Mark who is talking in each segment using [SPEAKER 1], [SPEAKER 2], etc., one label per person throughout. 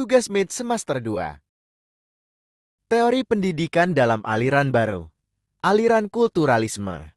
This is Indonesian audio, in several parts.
[SPEAKER 1] Tugas MIT Semester 2. Teori pendidikan dalam aliran baru. Aliran kulturalisme.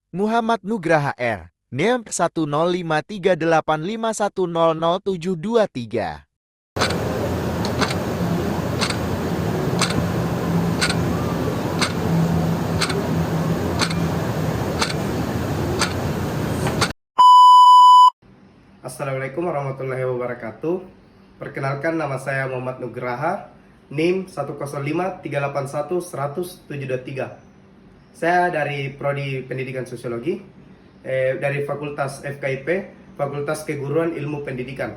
[SPEAKER 1] Muhammad Nugraha R. NIM 1053851000723.
[SPEAKER 2] Assalamualaikum warahmatullahi wabarakatuh. Perkenalkan, nama saya Muhammad Nugraha, NIM 1053811000723. Saya dari Prodi Pendidikan Sosiologi, dari Fakultas FKIP, Fakultas Keguruan Ilmu Pendidikan.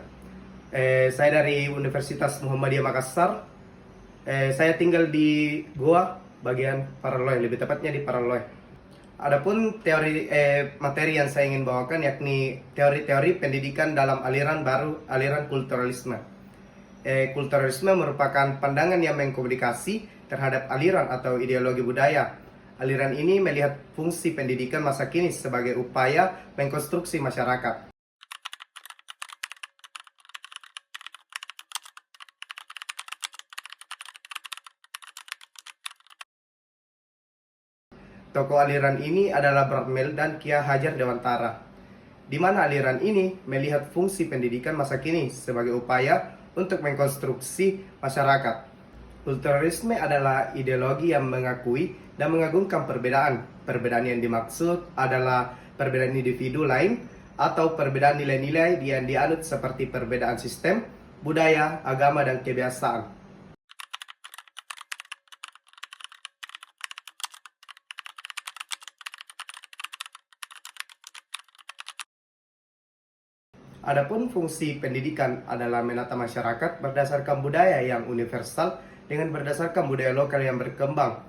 [SPEAKER 2] Saya dari Universitas Muhammadiyah Makassar. Saya tinggal di Goa, bagian Paraloe, lebih tepatnya di Paraloe. Adapun materi yang saya ingin bawakan yakni teori-teori pendidikan dalam aliran baru, aliran kulturalisme. Kulturalisme merupakan pandangan yang mengkomunikasi terhadap aliran atau ideologi budaya. Aliran ini melihat fungsi pendidikan masa kini sebagai upaya mengkonstruksi masyarakat. Tokoh aliran ini adalah Bradmel dan Kia Hajar Dewantara, di mana aliran ini melihat fungsi pendidikan masa kini sebagai upaya untuk mengkonstruksi masyarakat. Kulturalisme adalah ideologi yang mengakui dan mengagungkan perbedaan. Perbedaan yang dimaksud adalah perbedaan individu lain atau perbedaan nilai-nilai yang dianut seperti perbedaan sistem, budaya, agama, dan kebiasaan. Adapun fungsi pendidikan adalah menata masyarakat berdasarkan budaya yang universal dengan berdasarkan budaya lokal yang berkembang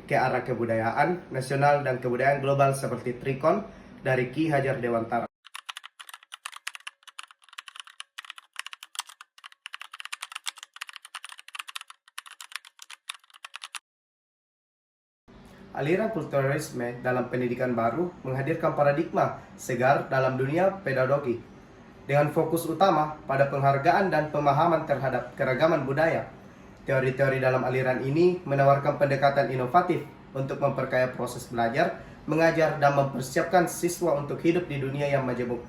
[SPEAKER 2] ke arah kebudayaan nasional dan kebudayaan global seperti Trikon dari Ki Hajar Dewantara. Aliran kulturalisme dalam pendidikan baru menghadirkan paradigma segar dalam dunia pedagogi, dengan fokus utama pada penghargaan dan pemahaman terhadap keragaman budaya. Teori-teori dalam aliran ini menawarkan pendekatan inovatif untuk memperkaya proses belajar, mengajar, dan mempersiapkan siswa untuk hidup di dunia yang majemuk.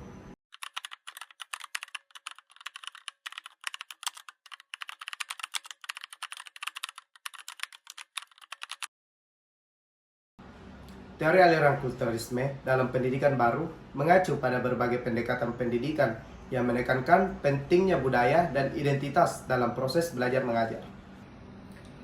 [SPEAKER 2] Teori aliran kulturalisme dalam pendidikan baru mengacu pada berbagai pendekatan pendidikan yang menekankan pentingnya budaya dan identitas dalam proses belajar mengajar.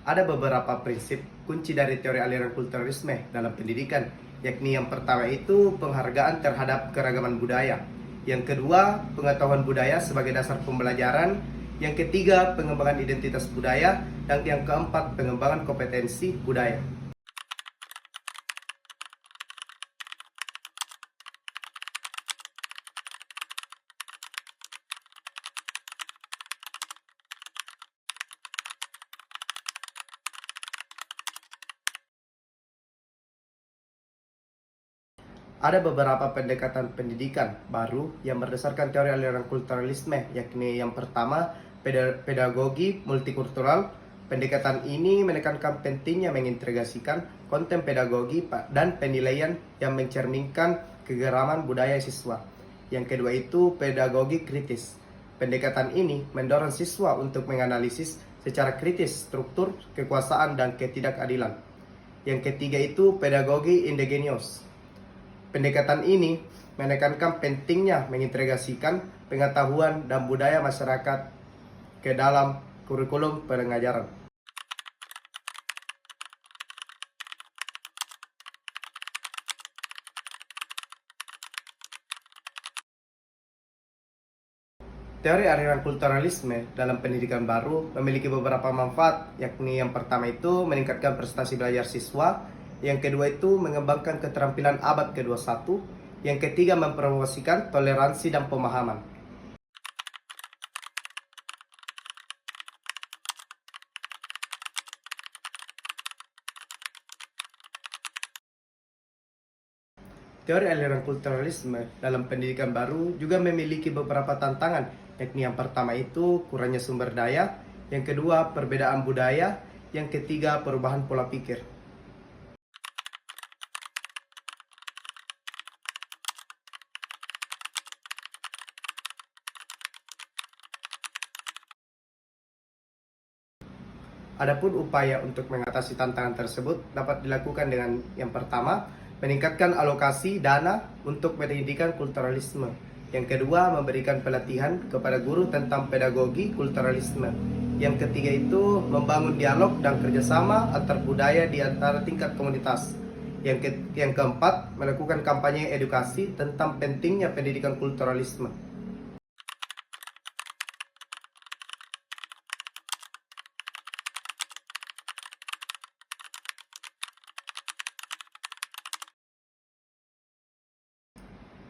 [SPEAKER 2] Ada beberapa prinsip kunci dari teori aliran kulturalisme dalam pendidikan, yakni yang pertama itu penghargaan terhadap keragaman budaya, yang kedua pengetahuan budaya sebagai dasar pembelajaran, yang ketiga pengembangan identitas budaya, dan yang keempat pengembangan kompetensi budaya. Ada beberapa pendekatan pendidikan baru yang berdasarkan teori aliran kulturalisme, yakni yang pertama, pedagogi multikultural. Pendekatan ini menekankan pentingnya mengintegrasikan konten pedagogi dan penilaian yang mencerminkan kegeramahan budaya siswa. Yang kedua itu pedagogi kritis. Pendekatan ini mendorong siswa untuk menganalisis secara kritis struktur, kekuasaan, dan ketidakadilan. Yang ketiga itu pedagogi indigenous. Pendekatan ini menekankan pentingnya mengintegrasikan pengetahuan dan budaya masyarakat ke dalam kurikulum pengajaran. Teori aliran kulturalisme dalam pendidikan baru memiliki beberapa manfaat, yakni yang pertama itu meningkatkan prestasi belajar siswa, yang kedua itu mengembangkan keterampilan abad ke-21, yang ketiga mempromosikan toleransi dan pemahaman. Teori aliran kulturalisme dalam pendidikan baru juga memiliki beberapa tantangan yakni yang pertama itu kurangnya sumber daya, yang kedua perbedaan budaya, yang ketiga perubahan pola pikir. Adapun upaya untuk mengatasi tantangan tersebut dapat dilakukan dengan yang pertama, meningkatkan alokasi dana untuk pendidikan kulturalisme. Yang kedua, memberikan pelatihan kepada guru tentang pedagogi kulturalisme. Yang ketiga itu membangun dialog dan kerjasama antar budaya di antara tingkat komunitas. Yang keempat, melakukan kampanye edukasi tentang pentingnya pendidikan kulturalisme.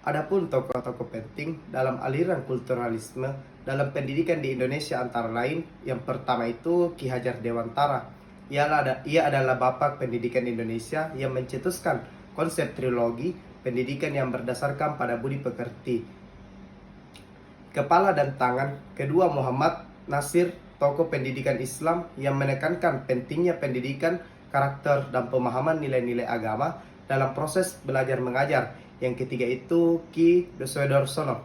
[SPEAKER 2] Adapun tokoh-tokoh penting dalam aliran kulturalisme dalam pendidikan di Indonesia antara lain, yang pertama itu Ki Hajar Dewantara. Ia adalah bapak pendidikan Indonesia yang mencetuskan konsep trilogi pendidikan yang berdasarkan pada budi pekerti. Kepala dan tangan kedua, Muhammad Nasir, tokoh pendidikan Islam yang menekankan pentingnya pendidikan karakter dan pemahaman nilai-nilai agama dalam proses belajar mengajar. Yang ketiga itu Ki Dosoedarsono,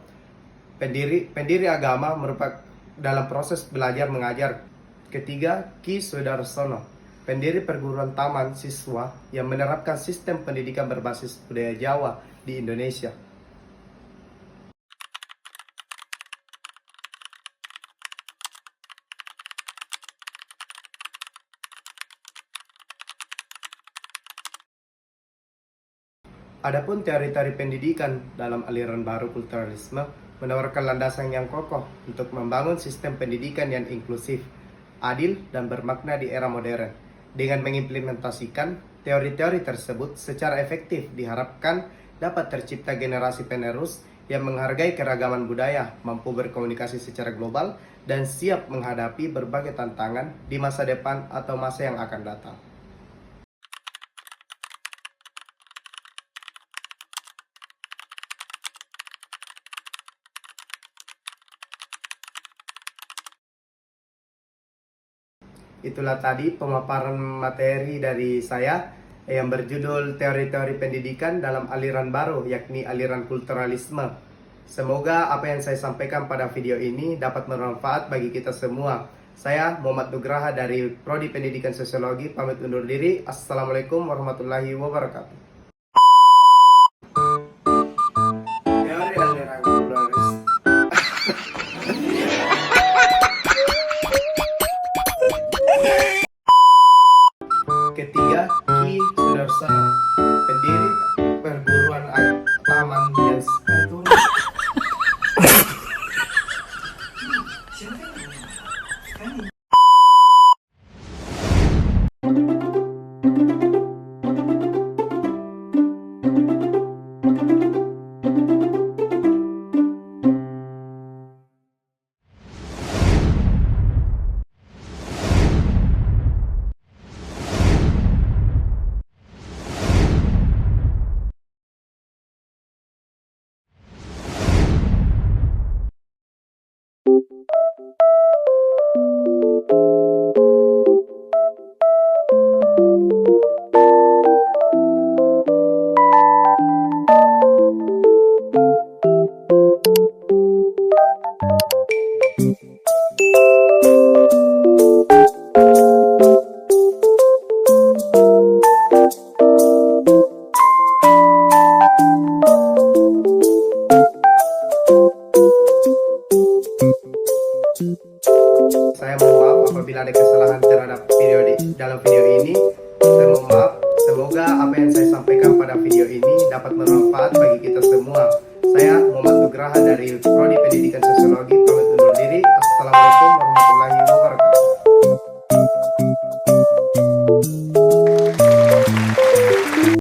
[SPEAKER 2] pendiri agama merupakan dalam proses belajar mengajar. Ketiga, Ki Sudarsono, pendiri perguruan taman siswa yang menerapkan sistem pendidikan berbasis budaya Jawa di Indonesia. Adapun teori-teori pendidikan dalam aliran baru kulturalisme menawarkan landasan yang kokoh untuk membangun sistem pendidikan yang inklusif, adil, dan bermakna di era modern. Dengan mengimplementasikan teori-teori tersebut secara efektif, diharapkan dapat tercipta generasi penerus yang menghargai keragaman budaya, mampu berkomunikasi secara global, dan siap menghadapi berbagai tantangan di masa depan atau masa yang akan datang. Itulah tadi pemaparan materi dari saya yang berjudul teori-teori pendidikan dalam aliran baru, yakni aliran kulturalisme. Semoga apa yang saya sampaikan pada video ini dapat bermanfaat bagi kita semua. Saya Muhammad Nugraha dari Prodi Pendidikan Sosiologi pamit undur diri. Assalamualaikum warahmatullahi wabarakatuh. Teori aliran kulturalisme. Ketiga, Ki Sudarsono, pendiri perguruan taman yang Saya mohon maaf apabila ada kesalahan terhadap dalam video ini. Saya mohon maaf. Semoga apa yang saya sampaikan pada video ini dapat bermanfaat bagi kita semua. Saya Muhammad Nugraha dari Prodi Pendidikan Sosiologi pamit undur diri. Assalamualaikum warahmatullahi wabarakatuh.